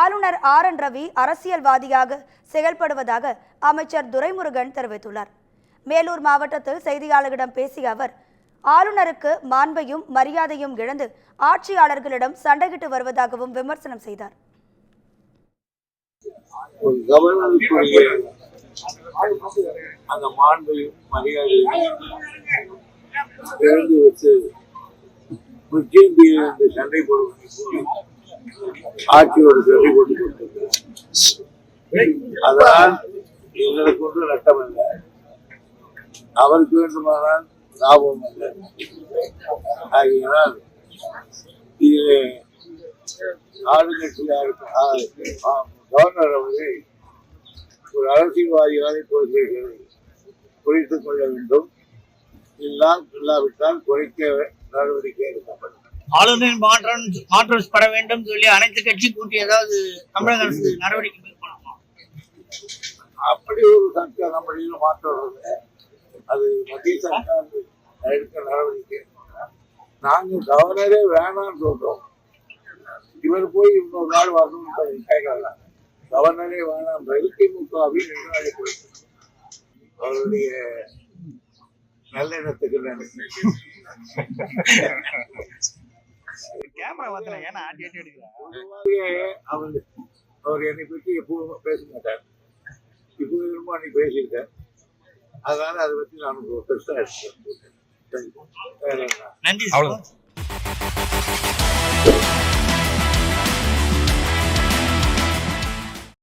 ஆளுநர் RN ரவி அரசியல்வாதியாக செயல்படுவதாக அமைச்சர் துரைமுருகன் தெரிவித்துள்ளார். மேலூர் மாவட்டத்தில் செய்தியாளர்களிடம் பேசிய அவர், ஆளுநருக்கு மாண்பையும் மரியாதையும் இழந்து ஆட்சியாளர்களிடம் சண்டையிட்டு வருவதாகவும் விமர்சனம் செய்தார். அந்த மாண்பையும் மரியாதையும் இழந்து வச்சு சண்டை போடுவது ஆட்சியோடு சண்டை போட்டுக் கொண்டிருக்கிறார். அதனால் எங்களுக்கு ஒன்று நட்டம் அல்ல, அவருக்கு வேண்டுமானால் லாபம் அல்ல. ஆகையினால் இதிலே ஆளுங்கட்சியாக கவர்னர் அவர்கள் ஒரு அரசியல்வாதிகளை கொள்கைகளை குறைத்துக் கொள்ள வேண்டும். இல்லாவிட்டால் குறைக்க நடவடிக்கை எடுக்கப்படும். ஆளுநர் மாற்றம் பெற வேண்டும் சொல்லி அனைத்து கட்சி கூட்டி ஏதாவது தமிழக அரசு நடவடிக்கை மேற்கொள்ளணுமா? அப்படி ஒரு சர்க்கார் நம்மளில் மாற்றம் அது மத்திய சர்க்கார் எடுக்க நடவடிக்கை. நாங்கள் கவர்னரே வேணாம்னு சொல்றோம். இவர் போய் இன்னொரு நாள் வரணும் கேட்கலாம். கவர்னரே வேணாம் திமுகவில் நிர்வாகி போயிட்டு அவருடைய நல்லெண்ணத்துக்கு அவர் என்னை பற்றி எப்பவும் பேச மாட்டார். இப்போ அன்னைக்கு பேசியிருக்கார். அதனால அதை பற்றி நான் பெருசா எடுத்துக்கிறேன். நன்றி.